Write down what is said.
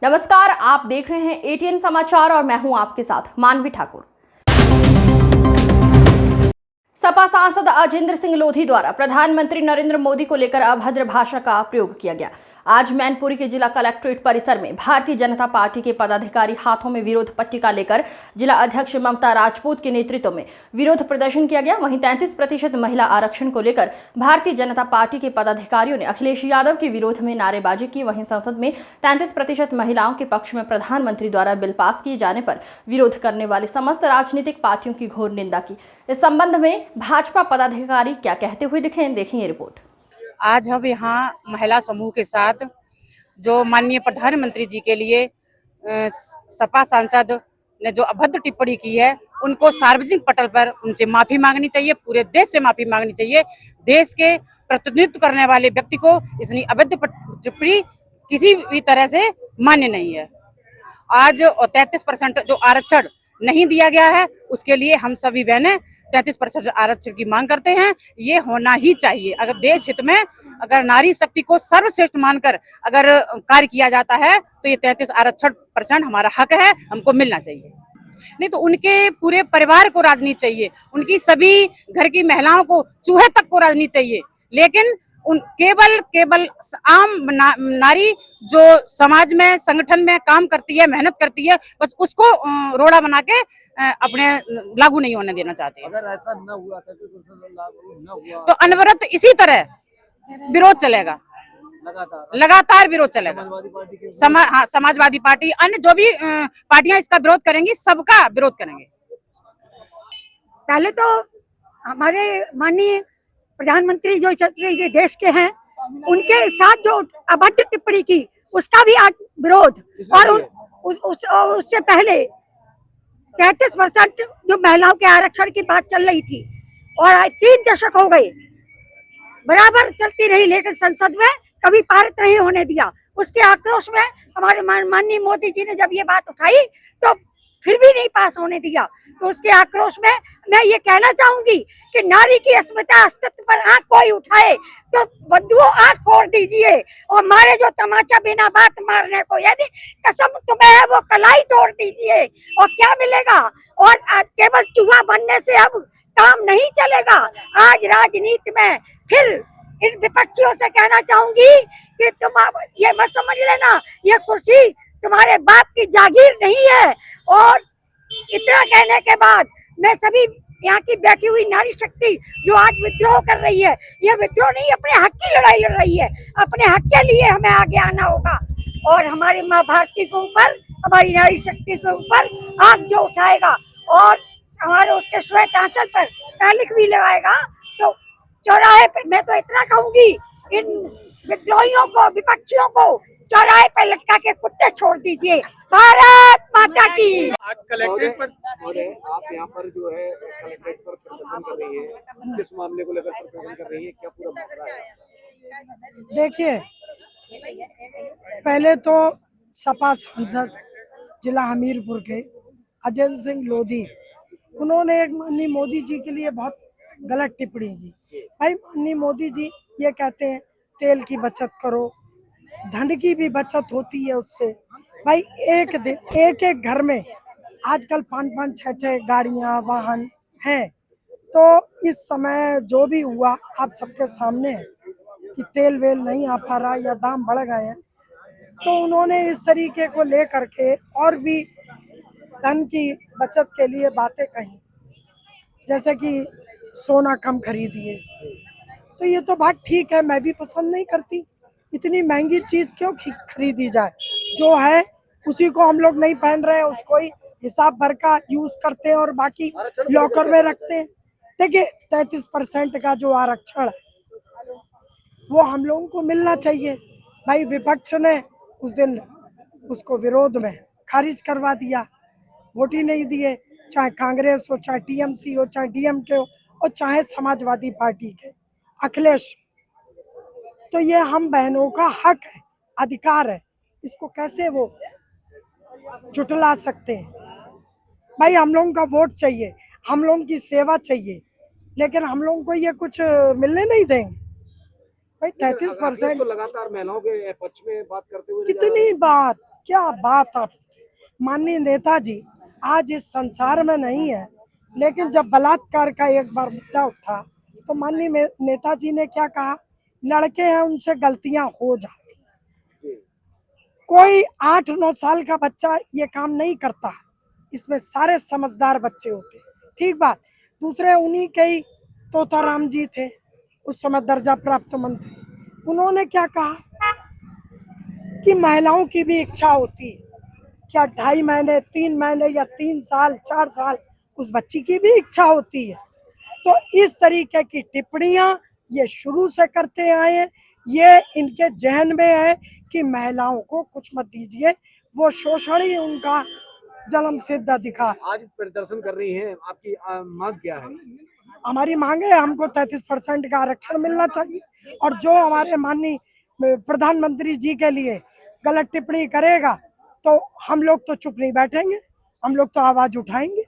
नमस्कार, आप देख रहे हैं एटीएन समाचार और मैं हूं आपके साथ मानवी ठाकुर। सपा सांसद अजिंदर सिंह लोधी द्वारा प्रधानमंत्री नरेंद्र मोदी को लेकर अभद्र भाषा का प्रयोग किया गया। आज मैनपुरी के जिला कलेक्ट्रेट परिसर में भारतीय जनता पार्टी के पदाधिकारी हाथों में विरोध पट्टिका लेकर जिला अध्यक्ष ममता राजपूत के नेतृत्व में विरोध प्रदर्शन किया गया। वहीं 33% महिला आरक्षण को लेकर भारतीय जनता पार्टी के पदाधिकारियों ने अखिलेश यादव के विरोध में नारेबाजी की। वहीं संसद में 33% महिलाओं के पक्ष में प्रधानमंत्री द्वारा बिल पास किए जाने पर विरोध करने वाली समस्त राजनीतिक पार्टियों की घोर निंदा की। इस संबंध में भाजपा पदाधिकारी क्या कहते हुए दिखे, देखें ये रिपोर्ट। आज हम यहाँ महिला समूह के साथ जो माननीय प्रधानमंत्री जी के लिए सपा सांसद ने जो अभद्र टिप्पणी की है, उनको सार्वजनिक पटल पर उनसे माफी मांगनी चाहिए, पूरे देश से माफी मांगनी चाहिए। देश के प्रतिनिधित्व करने वाले व्यक्ति को इतनी अभद्र टिप्पणी किसी भी तरह से मान्य नहीं है। आज 33% जो आरक्षण नहीं दिया गया है, उसके लिए हम सभी बहनें 33% आरक्षण की मांग करते हैं। ये होना ही चाहिए। अगर देश हित में अगर नारी शक्ति को सर्वश्रेष्ठ मानकर अगर कार्य किया जाता है तो ये 33 आरक्षण हमारा हक है, हमको मिलना चाहिए। नहीं तो उनके पूरे परिवार को राजनीति चाहिए, उनकी सभी घर की महिलाओं को, चूहे तक को राजनीति चाहिए। लेकिन केवल आम नारी जो समाज में संगठन में काम करती है, मेहनत करती है, बस उसको रोड़ा बना के अपने लागू नहीं होने देना चाहते हैं। अगर ऐसा न हुआ लागू न हुआ तो अनवरत इसी तरह विरोध चलेगा, लगातार विरोध चलेगा। समाजवादी पार्टी अन्य जो भी पार्टियां इसका विरोध करेंगी, सबका विरोध करेंगे। पहले तो हमारे माननीय प्रधानमंत्री जो देश के हैं, उनके साथ जो अभद्र टिप्पणी की, उसका भी आज विरोध। और उससे पहले 33% जो महिलाओं के आरक्षण की बात चल रही थी और 3 दशक हो गए बराबर चलती रही, लेकिन संसद में कभी पारित नहीं होने दिया। उसके आक्रोश में हमारे माननीय मोदी जी ने जब ये बात उठाई तो फिर भी नहीं पास होने दिया। तो उसके आक्रोश में मैं ये कहना चाहूंगी कि नारी की अस्मिता अस्तित्व पर आंख कोई उठाए तो बंधुओं आंख फोड़ दीजिए और मारे जो तमाचा बिना बात मारने को, यदि कसम तुम्हें है वो कलाई तोड़ दीजिए। और क्या मिलेगा? और आज केवल चूहा बनने से अब काम नहीं चलेगा। आज राजनीति में फिर इन विपक्षियों से कहना चाहूंगी कि तुम ये मत समझ लेना ये कुर्सी तुम्हारे बाप की जागीर नहीं है। और इतना कहने के बाद मैं सभी यहाँ की बैठी हुई नारी शक्ति जो आज विद्रोह कर रही है, ये विद्रोह नहीं, अपने हक की लड़ाई लड़ रही है। अपने हक के लिए हमें आगे आना होगा और हमारी माँ भारती के ऊपर, हमारी नारी शक्ति के ऊपर आग जो उठाएगा और हमारे उसके श्वेत आंचल पर तालिक भी लगाएगा तो चौराहे पे, मैं तो इतना कहूंगी, इन विद्रोहियों को, विपक्षियों को चौराहे पे लटका के कुत्ते छोड़ दीजिए। भारत माता की। आज कलेक्ट्रेट पर आप यहाँ पर जो है कलेक्ट्रेट पर प्रदर्शन कर रही है, किस मामले को लेकर प्रदर्शन कर रही है, क्या पूरा मामला है? देखिए, पहले तो सपा सांसद जिला हमीरपुर के अजिंदर सिंह लोधी, उन्होंने एक माननीय मोदी जी के लिए बहुत गलत टिप्पणी की। भाई माननीय मोदी जी ये कहते हैं तेल की बचत करो, धन की भी बचत होती है उससे। भाई एक दिन एक घर में आजकल 5-5, 6-6 गाड़ियां, वाहन हैं। तो इस समय जो भी हुआ आप सबके सामने है कि तेल वेल नहीं आ पा रहा या दाम बढ़ गए हैं, तो उन्होंने इस तरीके को लेकर के और भी धन की बचत के लिए बातें कही, जैसे कि सोना कम खरीदिए। तो ये तो बात ठीक है, मैं भी पसंद नहीं करती, इतनी महंगी चीज क्यों खरीदी जाए। जो है उसी को हम लोग नहीं पहन रहे हैं, उसको ही हिसाब भर का यूज करते हैं और बाकी लॉकर में रखते हैं। देखिए 33% का जो आरक्षण है वो हम लोगों को मिलना चाहिए। भाई विपक्ष ने उस दिन उसको विरोध में खारिज करवा दिया, वोट ही नहीं दिए, चाहे कांग्रेस हो, चाहे टीएमसी हो, चाहे डीएमके हो और चाहे समाजवादी पार्टी के अखिलेश। तो ये हम बहनों का हक है, अधिकार है, इसको कैसे वो झुठला सकते हैं। भाई हम लोगों का वोट चाहिए, हम लोगों की सेवा चाहिए, लेकिन हम लोगों को ये कुछ मिलने नहीं देंगे। भाई 33% तो लगातार महिलाओं के पक्ष में बात करते हुए कितनी बात, क्या बात आप, माननीय नेताजी आज इस संसार में नहीं है, लेकिन जब बलात्कार का एक बार मुद्दा उठा तो माननीय नेताजी ने क्या कहा, लड़के हैं उनसे गलतियां हो जाती हैं, कोई 8-9 साल का बच्चा ये काम नहीं करता, इसमें सारे समझदार बच्चे होते। ठीक बात। दूसरे उन्हीं के ही तोताराम जी थे, उस समय दर्जा प्राप्त मंत्री, उन्होंने क्या कहा कि महिलाओं की भी इच्छा होती है, क्या 2.5 महीने 3 महीने या 3 साल 4 साल उस बच्ची की भी इच्छा होती है। तो इस तरीके की टिप्पणियां ये शुरू से करते आए हैं, ये इनके जहन में है कि महिलाओं को कुछ मत दीजिए, वो शोषण ही उनका जन्म सिद्ध अधिकार। आज प्रदर्शन कर रही हैं, आपकी मांग क्या है? हमारी मांग है हमको 33% का आरक्षण मिलना चाहिए, और जो हमारे माननीय प्रधानमंत्री जी के लिए गलत टिप्पणी करेगा तो हम लोग तो चुप नहीं बैठेंगे, हम लोग तो आवाज उठाएंगे।